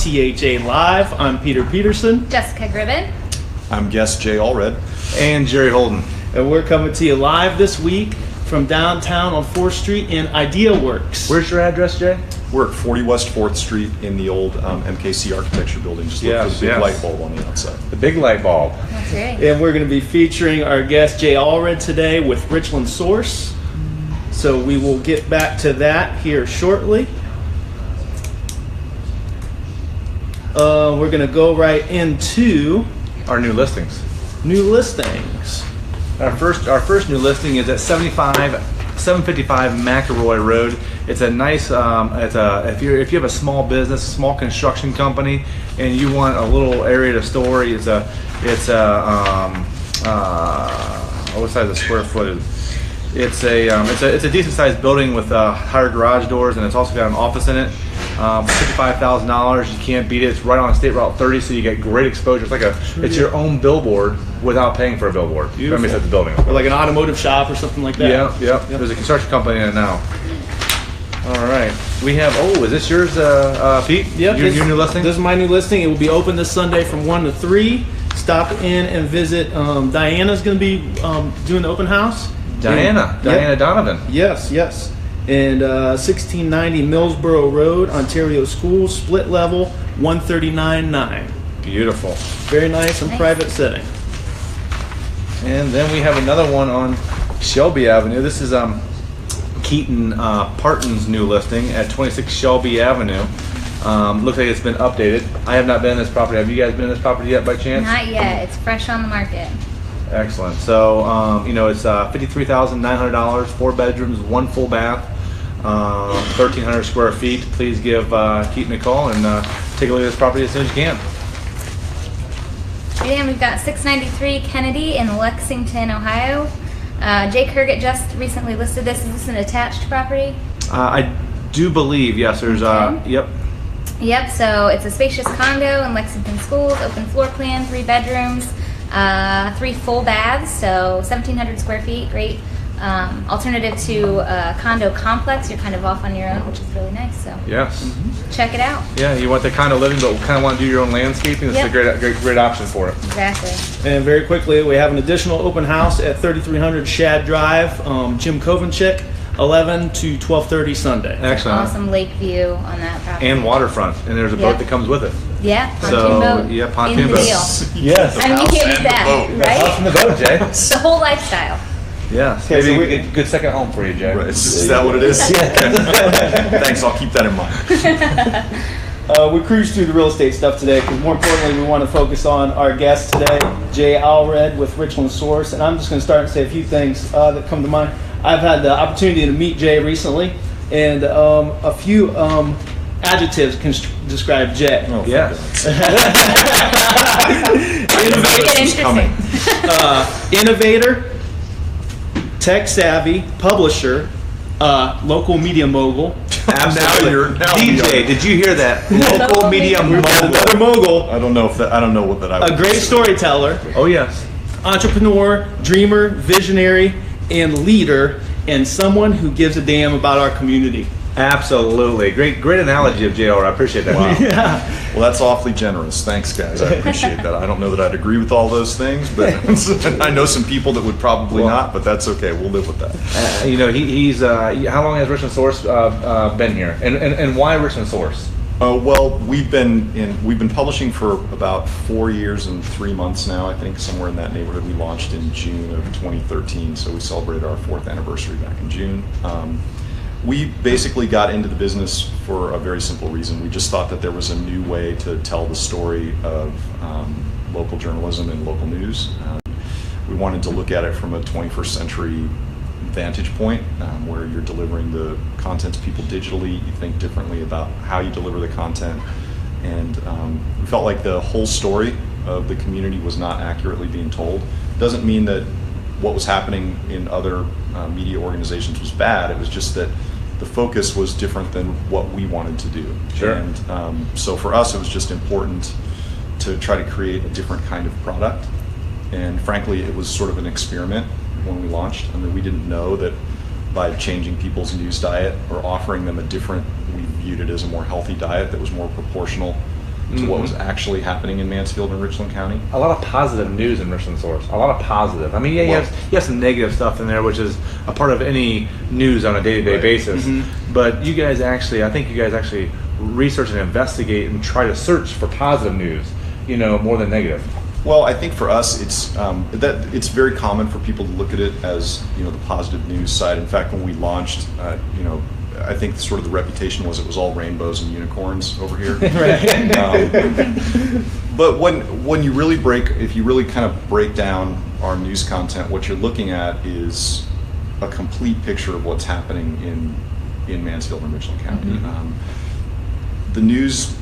THA Live. I'm Peter Peterson. Jessica Gribben. I'm guest Jay Allred. And Jerry Holden. And we're coming to you live this week from downtown on 4th Street in IdeaWorks. Where's your address, Jay? We're at 40 West 4th Street in the old MKC architecture building. Just look for the big light bulb on the outside. The big light bulb. That's right. And we're going to be featuring our guest Jay Allred today with Richland Source. So we will get back to that here shortly. We're going to go right into Our new listings. new listings. Our first new listing is at 755 McElroy Road. It's a nice. If you have a small business, a small construction company, and you want a little area to store, what size the square footage? It's a decent sized building with higher garage doors, and it's also got an office in it. $55,000. You can't beat it. It's right on State Route 30, so you get great exposure. It's your own billboard without paying for a billboard. Beautiful. Let me set the building. Or like an automotive shop or something like that. Yeah. There's a construction company in it now. All right. We have. Oh, is this yours, Pete? Yep. Your new listing? This is my new listing. It will be open this Sunday from 1 to 3. Stop in and visit. Diana's going to be doing the open house. Diana Donovan. Yes. And 1690 Millsboro Road, Ontario Schools, split level, 139.9. Beautiful. Very nice and private setting. And then we have another one on Shelby Avenue. This is Keaton Parton's new listing at 26 Shelby Avenue. Looks like it's been updated. I have not been in this property. Have you guys been in this property yet by chance? Not yet. It's fresh on the market. Excellent. So, it's $53,900, 4 bedrooms, 1 full bath, 1,300 square feet. Please give Keaton a call and take a look at this property as soon as you can. And we've got 693 Kennedy in Lexington, Ohio. Jay Kurgett just recently listed this. Is this an attached property? I do believe, yes. There's, Okay. Yep, so it's a spacious condo in Lexington Schools, open floor plan, 3 bedrooms. 3 full baths, so 1,700 square feet. Great alternative to a condo complex. You're kind of off on your own, which is really nice. So Yes. check it out. Yeah, you want that kind of living, but kind of want to do your own landscaping. It's Yep. a great option for it. Exactly. And very quickly, we have an additional open house at 3300 Shad Drive, Jim Kovenchik, 11 to 12:30 Sunday. Excellent. Awesome lake view on that property. And waterfront, and there's a Yeah. boat that comes with it. Yeah, pontoon So, boat. yeah, pontoon in the boat. deal. Yes. I mean, you can't beat that, House right? in the boat, Jay. The whole lifestyle. Yes. Okay, so Maybe a good second home for you, Jay. Right. Is that what it is? Thanks, I'll keep that in mind. We cruised through the real estate stuff today because more importantly, we want to focus on our guest today, Jay Allred with Richland Source. And I'm just going to start and say a few things that come to mind. I've had the opportunity to meet Jay recently, and a few adjectives can describe Jay. Oh, Yes. Get interesting. Innovator, tech savvy, publisher, local media mogul. Absolutely. DJ, did you hear that? Local media mogul. Another mogul, I don't know what that I a great storyteller, Oh, yes. entrepreneur, dreamer, visionary, and leader, and someone who gives a damn about our community. Absolutely. Great analogy of JR. I appreciate that. Wow. Yeah. Well, that's awfully generous. Thanks, guys. I appreciate that. I don't know that I'd agree with all those things, but I know some people that would probably not, but that's okay. We'll live with that. He's how long has Richland Source been here, and why Richland Source? Well, we've been publishing for about 4 years and 3 months now. I think somewhere in that neighborhood. We launched in June of 2013, so we celebrated our 4th anniversary back in June. We basically got into the business for a very simple reason. We just thought that there was a new way to tell the story of local journalism and local news. We wanted to look at it from a 21st century vantage point, where you're delivering the content to people digitally. You think differently about how you deliver the content, and we felt like the whole story of the community was not accurately being told. Doesn't mean that what was happening in other media organizations was bad. It was just that the focus was different than what we wanted to do. Sure. And so for us, it was just important to try to create a different kind of product. And frankly, it was sort of an experiment when we launched. I mean, we didn't know that by changing people's news diet or offering them a different, we viewed it as a more healthy diet that was more proportional to what was actually happening in Mansfield and Richland County. A lot of positive news in Richland Source. A lot of positive. I mean, yeah, you have some negative stuff in there, which is a part of any news on a day-to-day basis. But you guys actually, I think you guys actually research and investigate and try to search for positive news, more than negative. Well, I think for us, it's very common for people to look at it as the positive news side. In fact, when we launched, I think sort of the reputation was it was all rainbows and unicorns over here. But when you really if you really kind of break down our news content, what you're looking at is a complete picture of what's happening in Mansfield and Richland County. The news,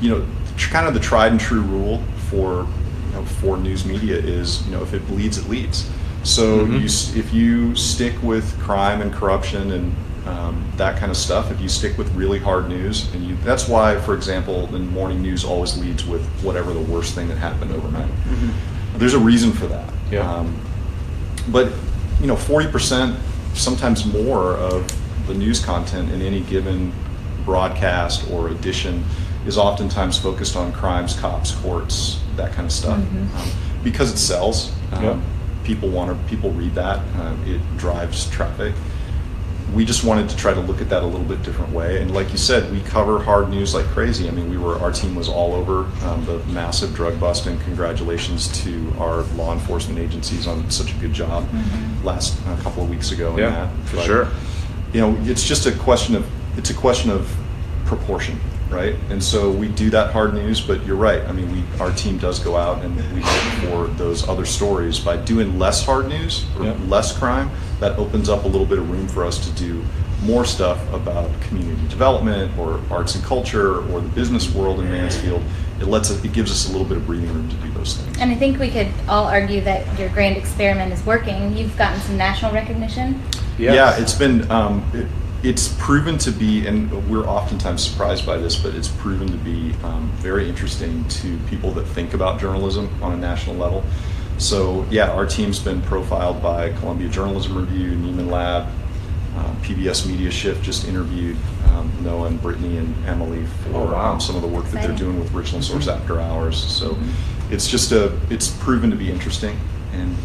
kind of the tried and true rule for news media is, if it bleeds, it leads. So if you stick with crime and corruption and that kind of stuff, if you stick with really hard news, that's why, for example, the morning news always leads with whatever the worst thing that happened overnight. There's a reason for that. But 40%, sometimes more, of the news content in any given broadcast or edition is oftentimes focused on crimes, cops, courts, that kind of stuff, because it sells. People read that. It drives traffic. We just wanted to try to look at that a little bit different way. And like you said, we cover hard news like crazy. I mean, our team was all over the massive drug bust, and congratulations to our law enforcement agencies on such a good job last couple of weeks ago. For sure. It's just a question of proportion, right? And so we do that hard news, but you're right. I mean, our team does go out and we look for those other stories. By doing less hard news or less crime, that opens up a little bit of room for us to do more stuff about community development or arts and culture or the business world in Mansfield. It gives us a little bit of breathing room to do those things. And I think we could all argue that your grand experiment is working. You've gotten some national recognition. Yes. Yeah, it's been. It's proven to be, and we're oftentimes surprised by this, but it's proven to be very interesting to people that think about journalism on a national level. So yeah, our team's been profiled by Columbia Journalism Review, Neiman Lab, PBS Media Shift just interviewed Noah and Brittany and Emily for some of the work that they're doing with Richland Source After Hours. So it's proven to be interesting. And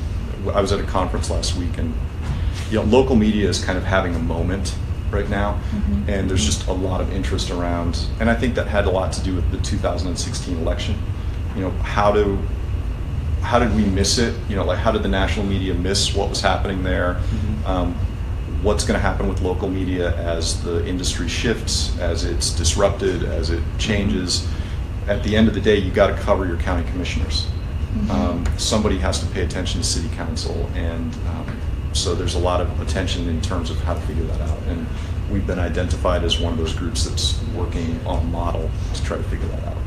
I was at a conference last week, and local media is kind of having a moment right now, and there's just a lot of interest around, and I think that had a lot to do with the 2016 election. How did we miss it? How did the national media miss what was happening there? What's going to happen with local media as the industry shifts, as it's disrupted, as it changes? At the end of the day, you got to cover your county commissioners. Somebody has to pay attention to city council, and so there's a lot of attention in terms of how to figure that out. And we've been identified as one of those groups that's working on a model to try to figure that out.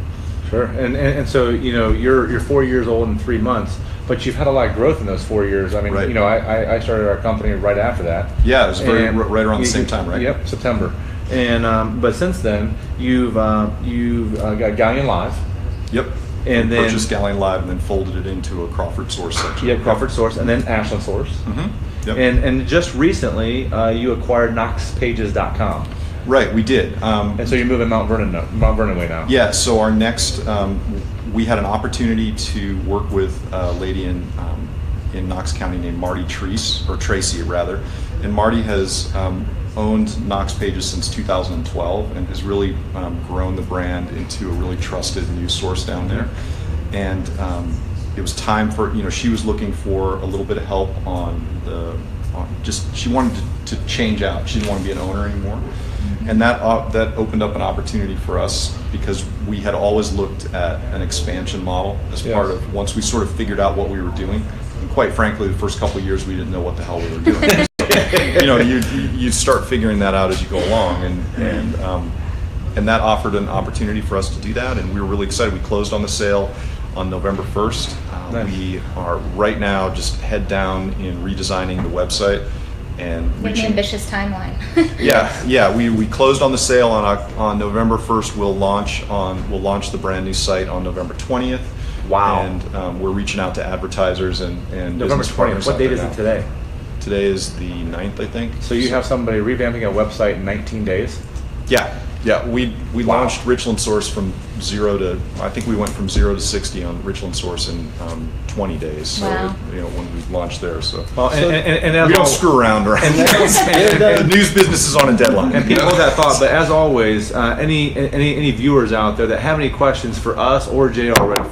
Sure. And so, you're 4 years old in 3 months, but you've had a lot of growth in those 4 years. I mean, I started our company right after that. Yeah, it was right around the same time, right? Yep, September. And but since then, you've got Galleon Live. Yep. And then purchased Galleon Live and then folded it into a Crawford Source section. Yeah, Crawford Source, and then Ashland Source. Yep. And just recently, you acquired KnoxPages.com. Right, we did. And so you're moving Mount Vernon way now. Yeah. So our next, we had an opportunity to work with a lady in Knox County named Marty Tracy rather, and Marty has owned Knox Pages since 2012 and has really grown the brand into a really trusted news source down there. And it was time for, she was looking for a little bit of help she wanted to change out. She didn't want to be an owner anymore. And that opened up an opportunity for us, because we had always looked at an expansion model as part of, once we sort of figured out what we were doing. And quite frankly, the first couple of years we didn't know what the hell we were doing. You start figuring that out as you go along, and that offered an opportunity for us to do that, and we were really excited. We closed on the sale on November 1st. Nice. We are right now just head down in redesigning the website and With an ambitious timeline. We closed on the sale on November 1st. We'll launch the brand new site on November 20th. Wow. And we're reaching out to advertisers and November business 20th. partners. What date is it today? Today is the 9th, I think. So you have somebody revamping a website in 19 days? Yeah. Yeah, we launched Richland Source from I think we went from 0 to 60 on Richland Source in 20 days. So, Wow. when we launched there. So, Well, and we don't screw around, right? The news business is on a deadline. And people hold that thought, but as always, any viewers out there that have any questions for us or JR,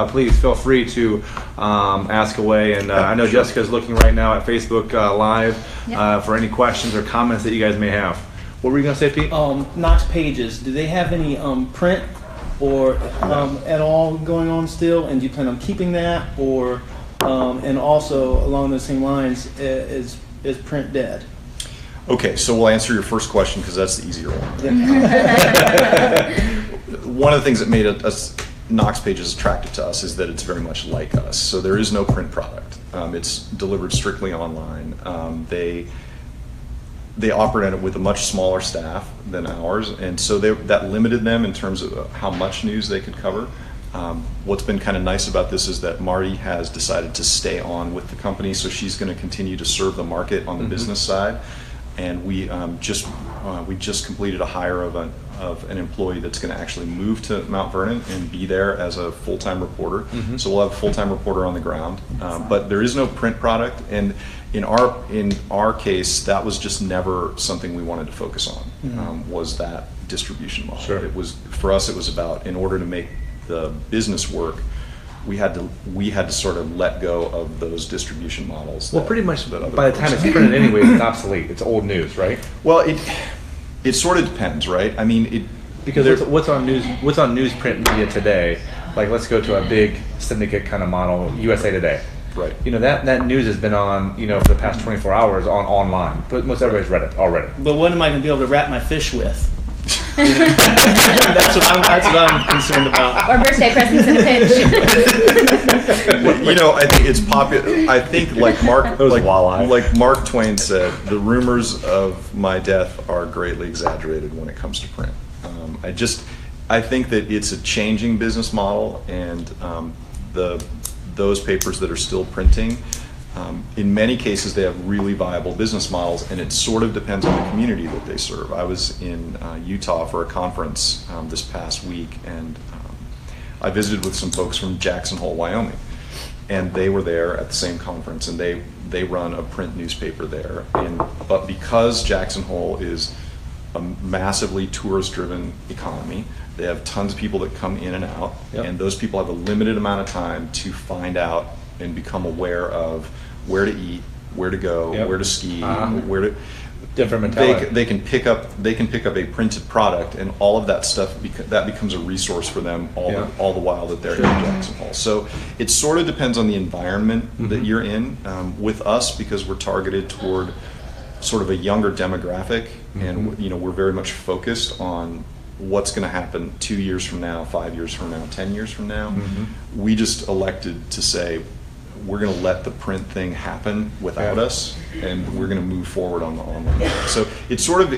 please feel free to ask away. And I know sure. Jessica's looking right now at Facebook Live Yep. for any questions or comments that you guys may have. What were you going to say, Pete? Knox Pages, do they have any print or at all going on still? And do you plan on keeping that? Or and also along those same lines, is print dead? Okay, so we'll answer your first question because that's the easier one. One of the things that made us Knox Pages attractive to us is that it's very much like us. So there is no print product. It's delivered strictly online. They operate with a much smaller staff than ours, and so that limited them in terms of how much news they could cover. What's been kind of nice about this is that Marty has decided to stay on with the company, so she's going to continue to serve the market on the business side. And we just completed a hire of an employee that's going to actually move to Mount Vernon and be there as a full-time reporter. So we'll have a full-time reporter on the ground, but there is no print product. And in our case, that was just never something we wanted to focus on. Was that distribution model? Sure. It was, for us, it was about, in order to make the business work, we had to sort of let go of those distribution models. Well, pretty much by the time it's printed anyway, it's obsolete. It's old news, right? Well, it sort of depends, right? I mean, Because what's on newsprint media today? Like, let's go to a big syndicate kind of model, USA Today. Right. That news has been on, for the past 24 hours online. But most everybody's read it already. But what am I going to be able to wrap my fish with? That's what I'm concerned about. Or birthday presents in a pinch. I think it's popular. I think like Mark Twain said, the rumors of my death are greatly exaggerated when it comes to print. I think that it's a changing business model, and those papers that are still printing, in many cases they have really viable business models, and it sort of depends on the community that they serve. I was in Utah for a conference this past week, and I visited with some folks from Jackson Hole, Wyoming, and they were there at the same conference, and they run a print newspaper there. But because Jackson Hole is a massively tourist-driven economy, they have tons of people that come in and out, and those people have a limited amount of time to find out and become aware of where to eat, where to go, where to ski, where to. Different mentality. They can pick up a printed product, and all of that stuff that becomes a resource for them all the while that they're in Jackson Hole. So it sort of depends on the environment that you're in. With us, because we're targeted toward sort of a younger demographic, and we're very much focused on what's going to happen 2 years from now, 5 years from now, 10 years from now. We just elected to say we're going to let the print thing happen without us, and we're going to move forward on the online. So it sort of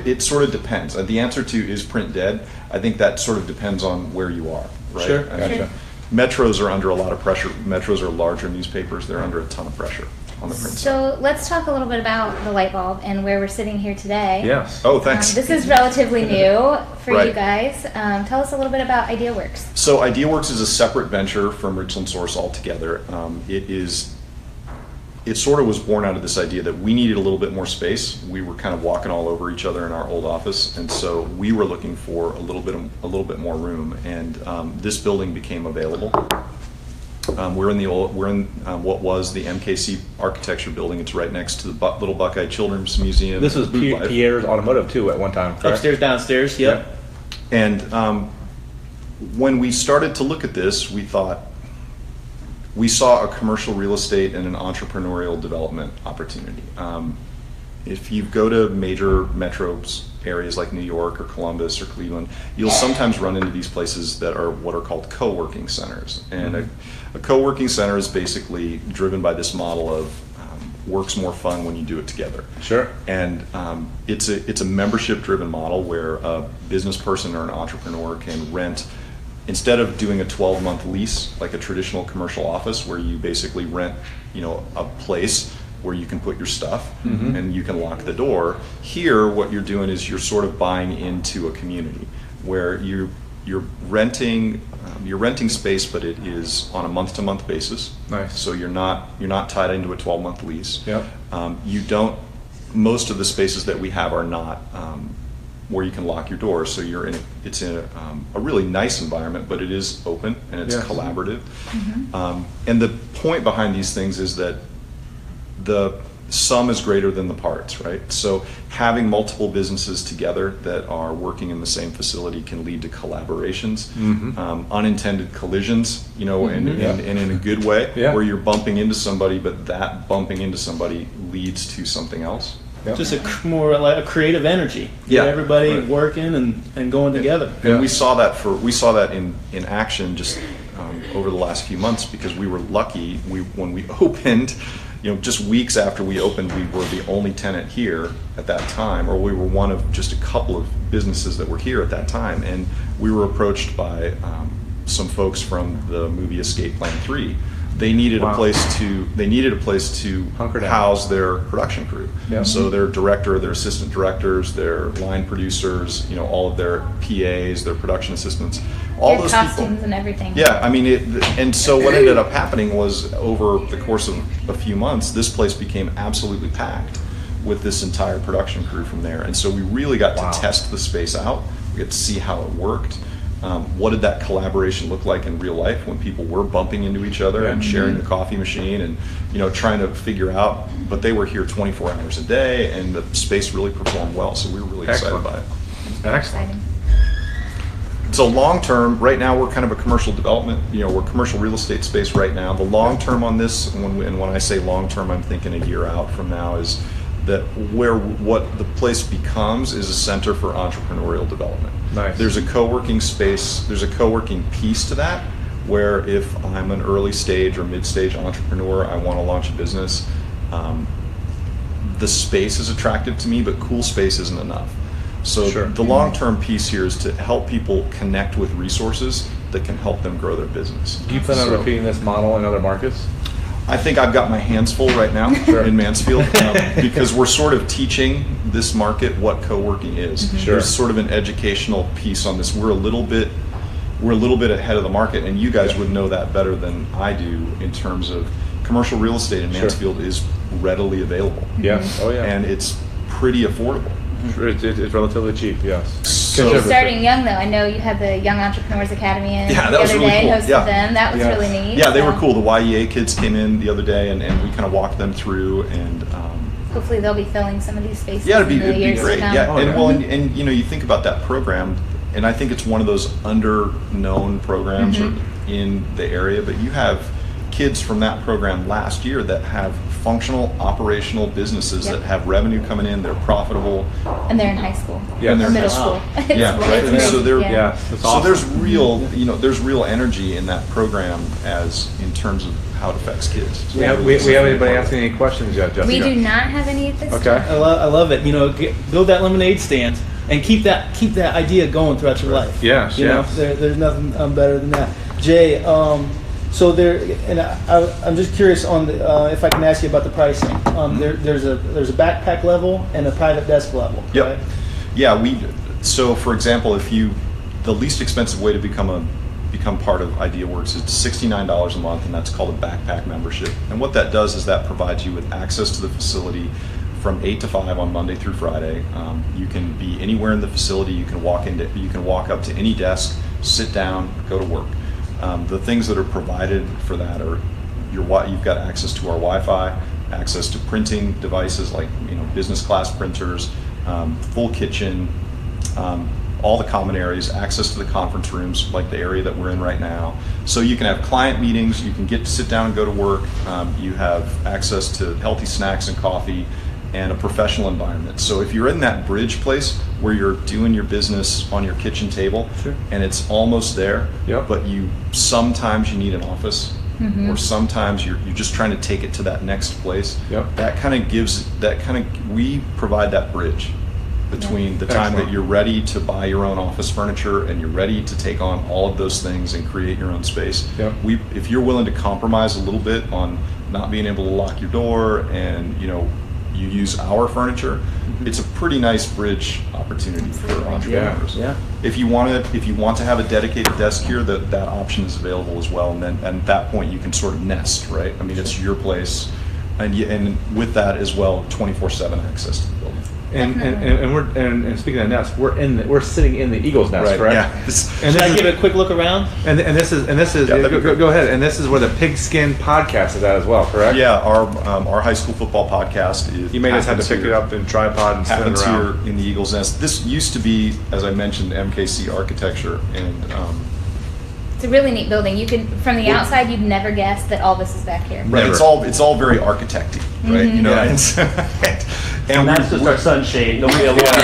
depends. The answer to is print dead? I think that sort of depends on where you are, right? Sure. Gotcha. Metros are under a lot of pressure. Metros are larger newspapers. They're under a ton of pressure on the print side. So let's talk a little bit about the light bulb and where we're sitting here today. Yes. Oh, thanks. This is relatively new for Right. you guys. Tell us a little bit about IdeaWorks. So IdeaWorks is a separate venture from Richland Source altogether. It sort of was born out of this idea that we needed a little bit more space. We were kind of walking all over each other in our old office, and so we were looking for a little bit more room. And this building became available. We're in what was the MKC Architecture Building. It's right next to the Little Buckeye Children's Museum. This was Pierre's Automotive too at one time, correct? Upstairs, downstairs, yep. And when we started to look at this, we saw a commercial real estate and an entrepreneurial development opportunity. If you go to major metros areas like New York or Columbus or Cleveland, you'll sometimes run into these places that are what are called co-working centers. And a co-working center is basically driven by this model of work's more fun when you do it together. Sure. And it's a membership-driven model where a business person or an entrepreneur can rent. Instead of doing a 12-month lease like a traditional commercial office where you basically rent, a place where you can put your stuff and you can lock the door, here what you're doing is you're sort of buying into a community. where you're renting space, but it is on a month-to-month basis. Nice. So you're not tied into a 12-month lease. Yep. Most of the spaces that we have are not where you can lock your doors. So it's in a really nice environment, but it is open and it's collaborative. And the point behind these things is that the sum is greater than the parts, right? So having multiple businesses together that are working in the same facility can lead to collaborations, unintended collisions, and in a good way, where you're bumping into somebody, but that bumping into somebody leads to something else. Yep. Just more like a creative energy. Yeah, everybody working and going together. And we saw that in action just over the last few months, because we were lucky. When we opened, just weeks after we opened, we were the only tenant here at that time, or we were one of just a couple of businesses that were here at that time, and we were approached by some folks from the movie Escape Plan 3. They needed a place to house their production crew. Yeah. So their director, their assistant directors, their line producers, all of their PAs, their production assistants, all those costumes people. And everything. Yeah, I mean, and so what ended up happening was, over the course of a few months, this place became absolutely packed with this entire production crew from there. And so we really got to test the space out. We got to see how it worked. What did that collaboration look like in real life when people were bumping into each other and sharing the coffee machine and trying to figure out, but they were here 24 hours a day, and the space really performed well, so we were really excited by it. Excellent. So long term, right now we're kind of a commercial development, we're commercial real estate space right now. The long term on this, and when I say long term, I'm thinking a year out from now, is that what the place becomes is a center for entrepreneurial development. Nice. There's a co-working space, there's a co-working piece to that, where if I'm an early stage or mid-stage entrepreneur, I want to launch a business, the space is attractive to me, but cool space isn't enough. So the long-term piece here is to help people connect with resources that can help them grow their business. Do you plan on repeating this model in other markets? I think I've got my hands full right now in Mansfield, because we're sort of teaching this market what co-working is. There's sort of an educational piece on this. We're a little bit ahead of the market, and you guys would know that better than I do, in terms of commercial real estate in Mansfield is readily available. Yes. Oh yeah. And it's pretty affordable. It's relatively cheap, yes. So you're starting young, though. I know you had the Young Entrepreneurs Academy in that the was other really day, cool. hosted them. That was really neat. Yeah, they were cool. The YEA kids came in the other day, and we kind of walked them through, and hopefully they'll be filling some of these spaces. Yeah, it'd be years great. To come. Yeah, and you think about that program, and I think it's one of those under-known programs in the area, but you have kids from that program last year that have functional operational businesses that have revenue coming in, they're profitable, and they're in high school or middle school. Yeah, right. And so that's awesome. There's real energy in that program, as in terms of how it affects kids. We have anybody asking any questions yet, Jessica? We do not have any at this time. I love it. Build that lemonade stand and keep that idea going throughout your life. Yes. There's nothing better than that. Jay, so I'm just curious on if I can ask you about the pricing. There's a backpack level and a private desk level. Yep. Right? Yeah. So for example, the least expensive way to become part of IdeaWorks is $69 a month, and that's called a backpack membership. And what that does is that provides you with access to the facility from 8 to 5 on Monday through Friday. You can be anywhere in the facility. You can walk up to any desk, sit down, go to work. The things that are provided for that are you've got access to our Wi-Fi, access to printing devices like business class printers, full kitchen, all the common areas, access to the conference rooms like the area that we're in right now. So you can have client meetings, you can get to sit down and go to work, you have access to healthy snacks and coffee, and a professional environment. So if you're in that bridge place where you're doing your business on your kitchen table and it's almost there, but sometimes you need an office, or sometimes you're just trying to take it to that next place. We provide that bridge between the time that you're ready to buy your own office furniture and you're ready to take on all of those things and create your own space. If you're willing to compromise a little bit on not being able to lock your door, and you use our furniture, it's a pretty nice bridge opportunity for entrepreneurs. Yeah. If you want to have a dedicated desk here, that option is available as well. And then at that point, you can sort of nest, right? I mean, it's your place, and with that as well, 24/7 access to the building. And speaking of nest, we're sitting in the Eagle's nest, Right, correct? yeah. And Should I this give is- it a quick look around? And this is Yeah, that'd be go ahead. And this is where the Pigskin podcast is at as well, correct? Yeah, our high school football podcast is. You may just have to happens pick it here. up in tripod and spin it Happens around. here in the Eagle's Nest. This used to be, as I mentioned, MKC architecture, and It's a really neat building. You could, from the outside, you'd never guess that all this is back here. right, Never. it's all very architecty, right? You know, Yeah. And that's just our sunshade. There'll be a lot.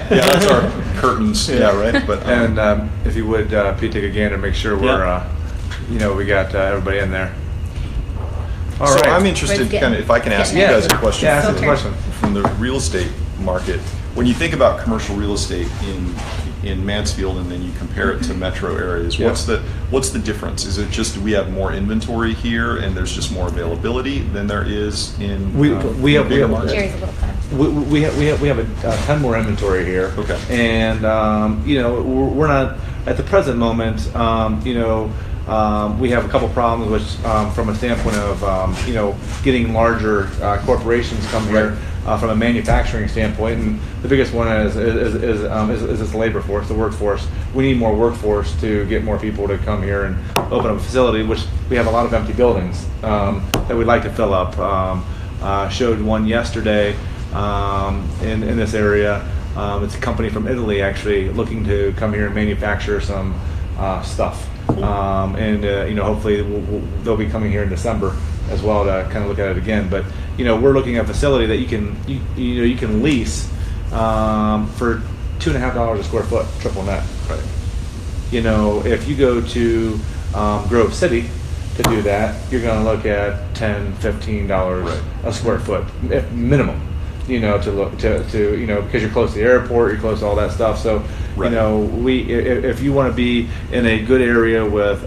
that's our curtains. Yeah, right. But And if you would, Pete, take a gander, make sure we're, we got everybody in there. All so right. I'm interested, Let's get- kind of, if I can ask you get guys a next. question. Yeah, ask us a question. From the real estate market. When you think about commercial real estate in Mansfield, and then you compare it to metro areas, Yeah. what's the difference? Is it just, do we have more inventory here, and there's just more availability than there is in We have- bigger we have- markets? Jerry's a little kind. We have a ton more inventory here. Okay. And we're not at the present moment. We have a couple problems, which from a standpoint of getting larger corporations come here from a manufacturing standpoint, and the biggest one is this labor force, the workforce. We need more workforce to get more people to come here and open up a facility, which we have a lot of empty buildings that we'd like to fill up. Showed one yesterday in this area. It's a company from Italy actually looking to come here and manufacture some stuff. Hopefully they'll be coming here in December as well to kind of look at it again. But we're looking at a facility that you can lease for $2.50 a square foot, triple net. Right. If you go to Grove City to do that, you're going to look at $10, $15 Right. a square foot minimum. To look to because you're close to the airport, you're close to all that stuff. So Right. if you want to be in a good area with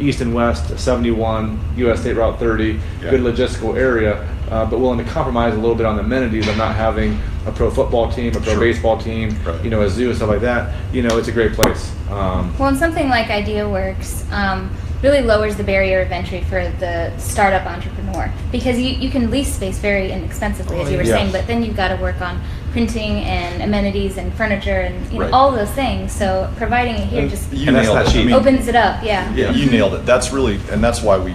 east and west 71 U.S. State Route 30, Yeah. good logistical area, but willing to compromise a little bit on the amenities of not having a pro football team, a pro Sure. baseball team, Right. a zoo and stuff like that. It's a great place. Well, and something like IdeaWorks really lowers the barrier of entry for the startup entrepreneur, because you can lease space very inexpensively, as you were yeah. saying, but then you've got to work on printing and amenities and furniture and Right. all those things. So providing it here just You And that's nailed not it. I cheap. mean, opens it up. Yeah. Yeah, you nailed it. That's really, and that's why we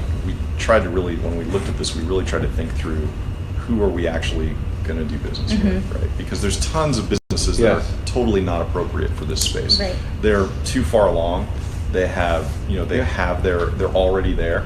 tried to really, when we looked at this, we really tried to think through who are we actually going to do business with, right? Because there's tons of businesses that Yes. are totally not appropriate for this space. Right. They're too far along. They have, they're already there.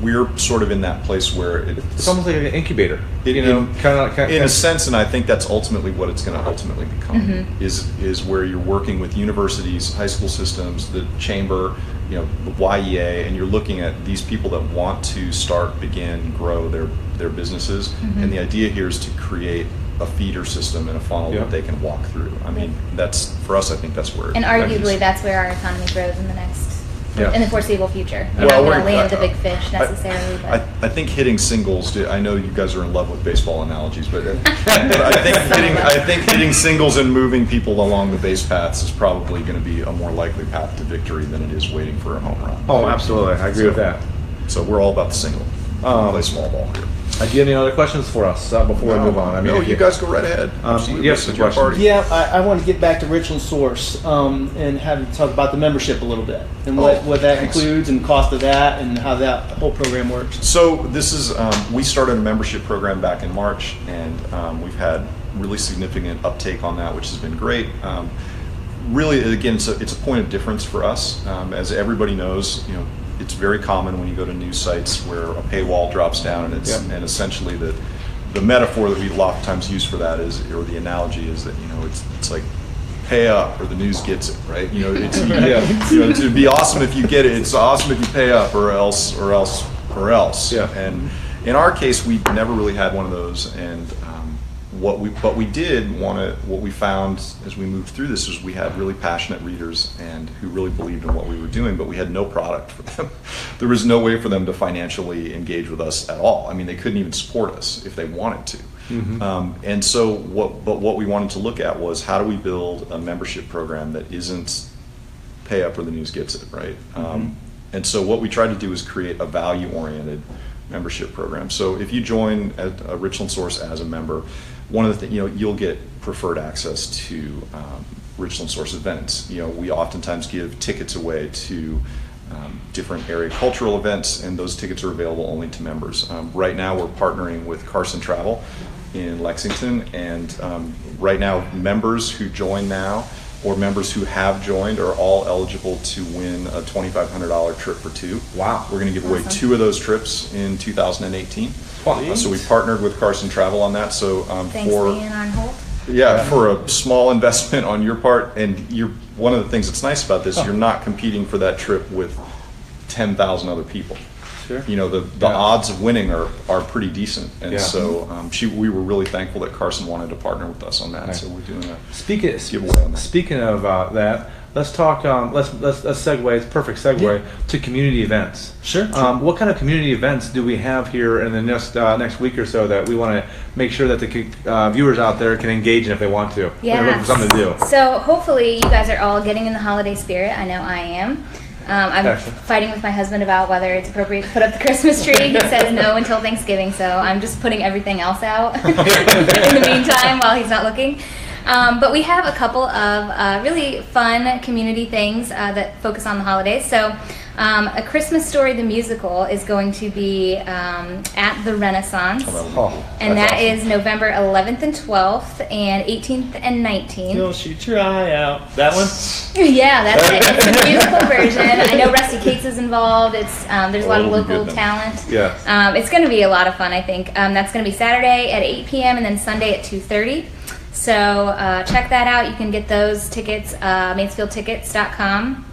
We're sort of in that place where It's almost like an incubator. in kind a of. sense, and I think that's ultimately what it's going to ultimately become, is where you're working with universities, high school systems, the chamber, the YEA, and you're looking at these people that want to start, begin, grow their businesses, and the idea here is to create a feeder system and a funnel Yeah. that they can walk through. I mean, that's, for us, I think that's where. And that arguably, is. that's where our economy grows in the Yeah. in the foreseeable future. You're Well, not going to we're- land the big fish necessarily, but I think hitting singles. I know you guys are in love with baseball analogies, but I think hitting singles and moving people along the base paths is probably going to be a more likely path to victory than it is waiting for a home run. Oh, absolutely. I agree with that. So we're all about the single. Play small ball here. Do you have any other questions for us before we move on? No, if you guys go right ahead. you have some It's your questions. party. Yeah, I want to get back to Richland Source and have you talk about the membership a little bit and what that thanks. includes and cost of that and how that whole program works. So this is, we started a membership program back in March, and we've had really significant uptake on that, which has been great. Really, again, it's a point of difference for us. As everybody knows, it's very common when you go to news sites where a paywall drops down, and and essentially the metaphor that we a lot of times use for that is, or the analogy is that it's like pay up or the news gets it, right? It's it'd be awesome if you get it. It's awesome if you pay up, or else. Yeah. And in our case, we never really had one of those, and what we found as we moved through this was we had really passionate readers and who really believed in what we were doing, but we had no product for them. There was no way for them to financially engage with us at all. I mean, they couldn't even support us if they wanted to. And so what we wanted to look at was, how do we build a membership program that isn't pay up or the news gets it, right? And so what we tried to do is create a value-oriented membership program. So if you join a Richland Source as a member, one of the things, you'll get preferred access to Richland Source events. We oftentimes give tickets away to different area cultural events, and those tickets are available only to members. Right now we're partnering with Carson Travel in Lexington, and right now members who join now or members who have joined are all eligible to win a $2,500 trip for two. Wow. We're going to give away 2 of those trips in 2018. So we partnered with Carson Travel on that. So Thanks, Lee and on hold. for a small investment on your part, and one of the things that's nice about this, you're not competing for that trip with 10,000 other people. Sure. The odds of winning are pretty decent, and so we were really thankful that Carson wanted to partner with us on that. Right. So we're doing a giveaway on that. Speaking of that, let's talk. Let's segue. It's a perfect segue to community events. Sure. What kind of community events do we have here in the next week or so that we want to make sure that the viewers out there can engage in if they want to? Yeah. They're looking for something to do. So hopefully you guys are all getting in the holiday spirit. I know I am. I'm fighting with my husband about whether it's appropriate to put up the Christmas tree. He says no until Thanksgiving, so I'm just putting everything else out in the meantime while he's not looking. But we have a couple of really fun community things that focus on the holidays. So A Christmas Story the musical is going to be at the Renaissance, and that is November 11th and 12th, and 18th and 19th. You'll shoot your eye out. That one? Yeah, that's it. It's the musical version. I know Rusty Cates is involved. It's there's a lot of local talent. Yes. It's going to be a lot of fun, I think. That's going to be Saturday at 8 p.m. and then Sunday at 2:30. So check that out. You can get those tickets, MansfieldTickets.com.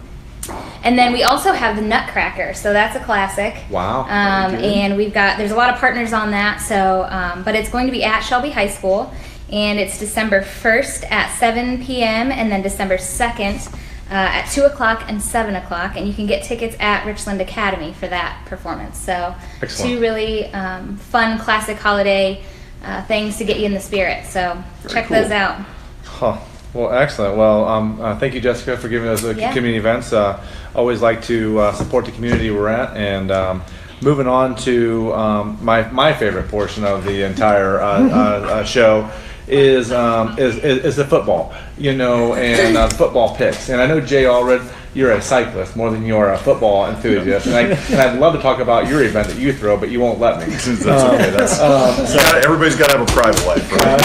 And then we also have the Nutcracker, so that's a classic. Wow. And there's a lot of partners on that. So, but it's going to be at Shelby High School, and it's December 1st at 7 p.m. and then December 2nd at 2 o'clock and 7 o'clock. And you can get tickets at Richland Academy for that performance. So, excellent. 2 really fun classic holiday things to get you in the spirit. So check those out. Huh. Well, excellent. Well, thank you, Jessica, for giving us the community events. Always like to support the community we're at. And moving on to my favorite portion of the entire show is the football, and football picks. And I know, Jay Allred, you're a cyclist more than you're a football enthusiast, and I'd love to talk about your event that you throw, but you won't let me. That's okay. Everybody's got to have a private life, right?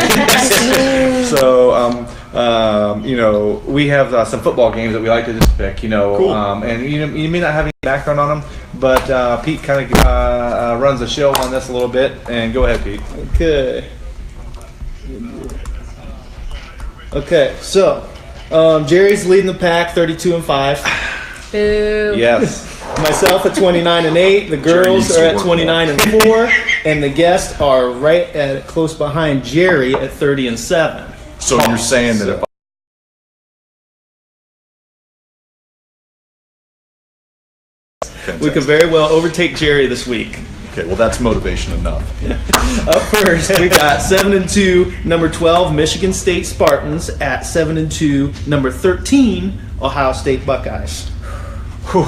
So, we have some football games that we like to just pick, Cool. And you may not have any background on them, but Pete kind of runs the show on this a little bit. And go ahead, Pete. Okay, so Jerry's leading the pack, 32-5. Boo. Yes. Myself at 29-8. The girls are at 29-4, and the guests are right at close behind Jerry at 30-7. So you're saying that if we could very well overtake Jerry this week. Okay, well that's motivation enough. Up first, we got 7-2, number 12, Michigan State Spartans at 7-2, number 13, Ohio State Buckeyes. Whew.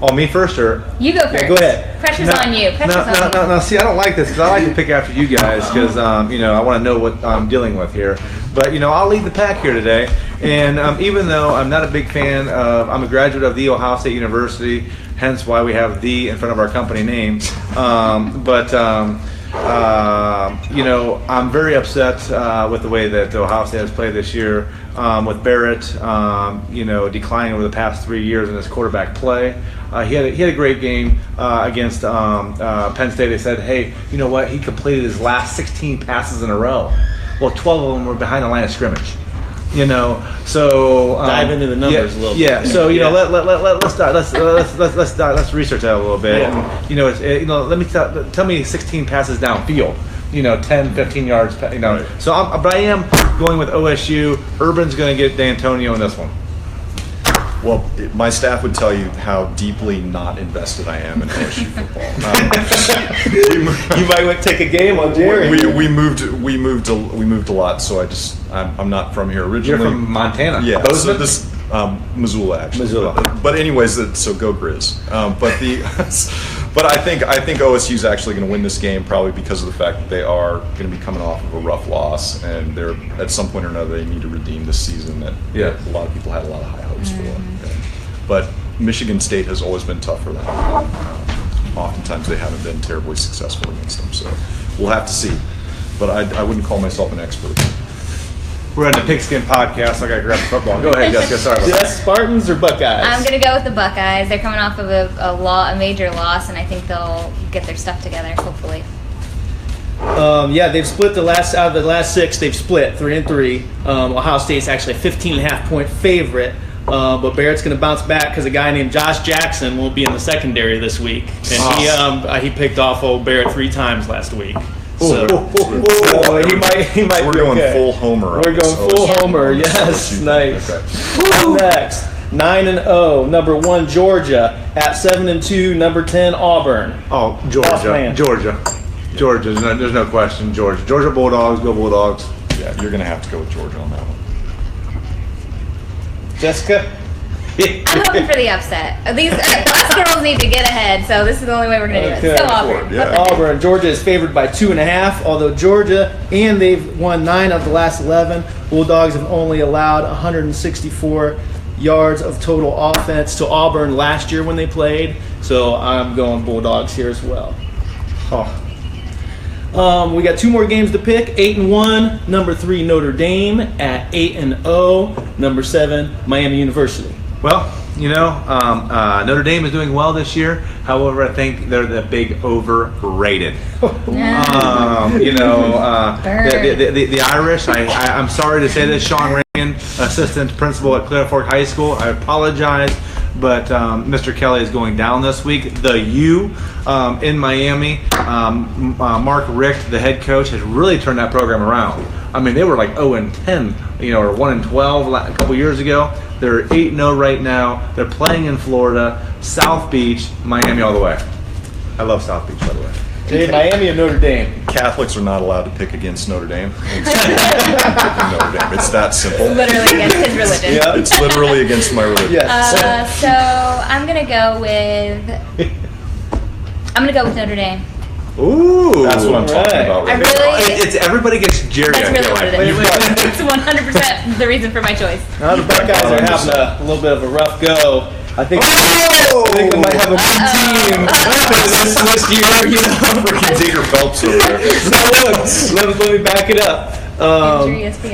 Oh, me first, or? You go first. Go ahead. Pressure's on you. No, see, I don't like this because I like to pick after you guys because, I want to know what I'm dealing with here. But, I'll lead the pack here today. And even though I'm not a big fan I'm a graduate of The Ohio State University, hence why we have "the" in front of our company name. I'm very upset with the way that Ohio State has played this year, with Barrett, declining over the past 3 years in his quarterback play. He had a great game against Penn State. They said, hey, you know what? He completed his last 16 passes in a row. Well, 12 of them were behind the line of scrimmage. So dive into the numbers a little bit. Yeah. So let's research that a little bit. Yeah. And, tell me 16 passes downfield. 10, 15 yards. Right. So, but I am going with OSU. Urban's going to get D'Antonio in this one. Well, my staff would tell you how deeply not invested I am in OSU football. You might take a game on Jerry. We moved a lot, so I'm not from here originally. You're from Montana. Yeah, so this Missoula actually. Missoula. But anyways, so go Grizz. But I think OSU is actually going to win this game, probably because of the fact that they are going to be coming off of a rough loss, and they're at some point or another they need to redeem this season that a lot of people had a lot of high hopes for. But Michigan State has always been tough for them. Oftentimes they haven't been terribly successful against them, so we'll have to see. But I wouldn't call myself an expert. We're on the Pigskin podcast, so I got to grab the football. Go ahead, Jessica. Sorry about that. Spartans or Buckeyes? I'm going to go with the Buckeyes. They're coming off of a major loss, and I think they'll get their stuff together, hopefully. They've split out of the last 6, they've split 3-3. Ohio State's actually a 15.5-point favorite. But Barrett's going to bounce back because a guy named Josh Jackson won't be in the secondary this week. And he picked off old Barrett 3 times last week. So he might. We're going full homer. We're going full homer. Yes, nice. Okay. Up next, 9-0, number 1 Georgia at 7-2, number 10 Auburn. Oh, Georgia. There's no question. Georgia Bulldogs. Go Bulldogs. Yeah, you're going to have to go with Georgia on that one. Jessica? I'm hoping for the upset. Us girls need to get ahead, so this is the only way we're going to do it. Let's go Auburn. Yeah. Auburn. Georgia is favored by 2.5, although Georgia, and they've won 9 of the last 11. Bulldogs have only allowed 164 yards of total offense to Auburn last year when they played. So I'm going Bulldogs here as well. We got 2 more games to pick. 8-1, number 3 Notre Dame at 8-0, number 7 Miami University. Well, Notre Dame is doing well this year. However, I think they're the big overrated. The Irish. I'm sorry to say this, Sean Reagan, assistant principal at Clear Fork High School. I apologize, but Mr. Kelly is going down this week. The U in Miami, Mark Richt, the head coach, has really turned that program around. I mean, they were like 0-10, or 1-12 a couple years ago. They're 8-0 right now. They're playing in Florida, South Beach, Miami all the way. I love South Beach, by the way. Hey, Miami or Notre Dame? Catholics are not allowed to pick against Notre Dame. It's that simple. It's literally against his religion. Yeah, it's literally against my religion. Yes. So I'm gonna go with Notre Dame. Ooh, that's what I'm talking about. I really. It's everybody gets Jerry. That's really what it is. Wait. It's 100% the reason for my choice. Now the Buckeyes are having a little bit of a rough go. I think we might have a good team this year. Freaking Digger Phelps over there. Let me back it up.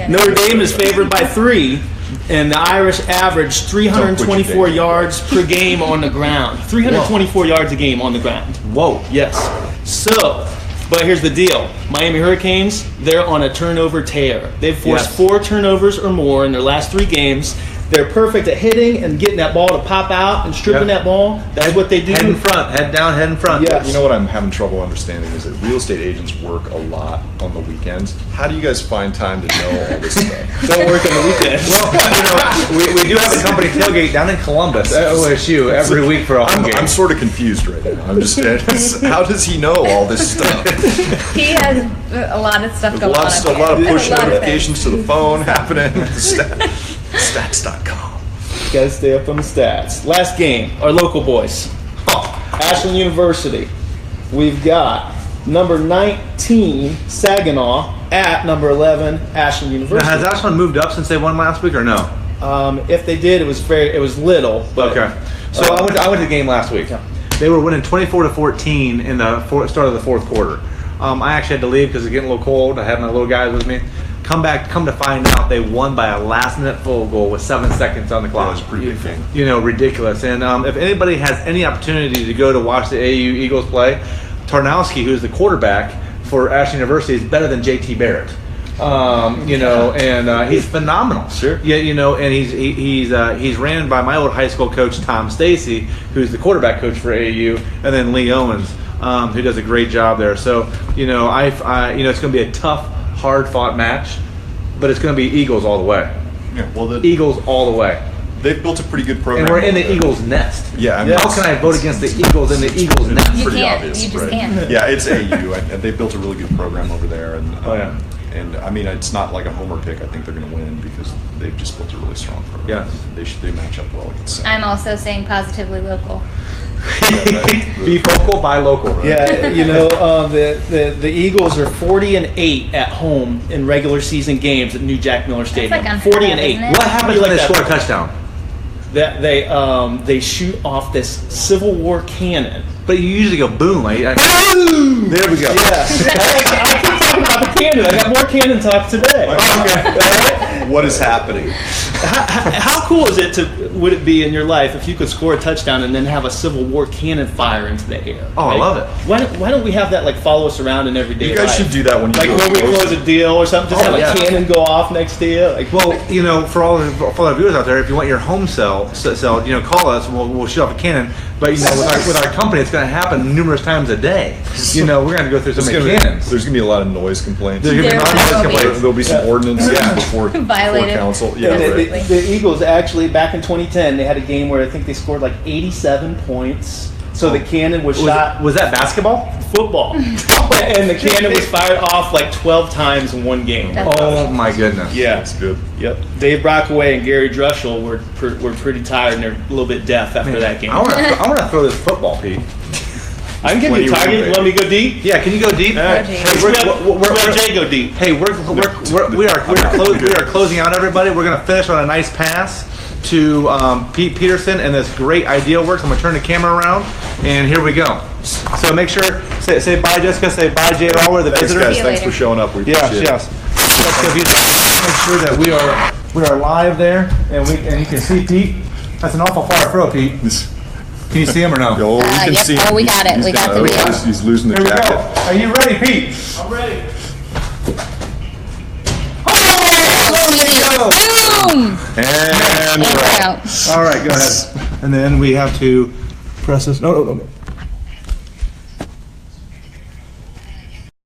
Notre Dame is favored by 3. And the Irish average 324 yards per game on the ground. 324 yards a game on the ground. Whoa. Yes. So, but here's the deal. Miami Hurricanes, they're on a turnover tear. They've forced 4 turnovers or more in their last 3 games. They're perfect at hitting and getting that ball to pop out and stripping that ball. That's what they do. Head in front, head down, head in front. Yes. You know what I'm having trouble understanding is that real estate agents work a lot on the weekends. How do you guys find time to know all this stuff? Don't work on the weekends. Well, we do have a company tailgate down in Columbus at OSU every week for a home game. I'm sort of confused right now. I'm just how does he know all this stuff? He has a lot of stuff going on. A lot of push A lot of notifications to the phone happening. Stats.com. Gotta stay up on the stats. Last game, our local boys. Ashland University. We've got number 19, Saginaw, at number 11, Ashland University. Now, has Ashland moved up since they won last week or no? If they did, it was little. But, okay. So I went to the game last week. Yeah. They were winning 24-14 in the start of the 4th quarter. I actually had to leave because it's getting a little cold. I had my little guys with me. Come to find out they won by a last-minute field goal with 7 seconds on the clock. That was a pretty big thing. Ridiculous. And if anybody has any opportunity to go to watch the AU Eagles play, Tarnowski, who's the quarterback for Ashland University, is better than JT Barrett. And he's phenomenal. Sure. Yeah, and he's ran by my old high school coach Tom Stacy, who's the quarterback coach for AU, and then Lee Owens. who does a great job there. So, you know, it's going to be a tough, hard-fought match, but it's going to be Eagles all the way. Yeah, well, Eagles all the way. they've built a pretty good program. And we're in the over there. Eagles' nest. Yeah, I mean, How can I vote against the Eagles in the Eagles' nest? You pretty can't. obvious, You just right? can't. Yeah, it's AU, and they've built a really good program over there. And Oh, yeah. And I mean, it's not like a homer pick. I think they're going to win because they've just built a really strong program. Yes. They match up well against. I'm also saying positively local. Be vocal, buy local. Right? Yeah, you know, the Eagles are 40-8 at home in regular season games at New Jack Miller Stadium. like unheard of, 40-8. isn't it? What happens You when like they that? score a touchdown? That they shoot off this Civil War cannon. But you usually go boom. Boom! There we go. Yeah. I keep talking about the cannon. I got more cannon talk today. What is happening? How cool is it would it be in your life if you could score a touchdown and then have a Civil War cannon fire into the air? Oh, I right? love it. Why don't we have that like follow us around in everyday You guys life? should do that when you Like go when we close. close a deal or something, just Oh, have yeah. a cannon go off next to you. Like, Well, you know, for all the viewers out there, if you want your home cell, you know, call us and we'll shoot off a cannon. But you know, with our company, it's going to happen numerous times a day. You know, we're going to go through so many cannons. There's going to be a lot of noise complaints. There's gonna be There noise will be. complaints. There'll be some ordinance before Violated. council. and Yeah, the, right. the Eagles actually back in 2010 they had a game where I think they scored like 87 points. So the cannon was shot Was that basketball? football, and the cannon was fired off like 12 times in one game. That's Oh my goodness. Yeah. That's good. Yep. Dave Brockway and Gary Drushel were pretty tired and they're a little bit deaf after that game. I want to throw this football, Pete. I can give What you a do you target. want, Let me go deep. Yeah, can you go deep? All right. Jay. Hey, Let Jay go deep. Hey, we are closing out, everybody. We're going to finish on a nice pass to Pete Peterson and this great Ideal Works. I'm going to turn the camera around, and here we go. So make sure, say bye, Jessica. Say bye, Jay Allward, the Thanks, visitor. guys. you Thanks later. for showing up. We appreciate Yes, it. yes. So make sure that we are live there, and you can see Pete. That's an awful far throw, Pete. Can you see him or no? Oh, we can yep. see. Oh, we got it. We got the video. He's losing the Here we jacket. go. Are you ready, Pete? I'm ready. Boom! And And we're out. All right, go ahead. And then we have to press this. No.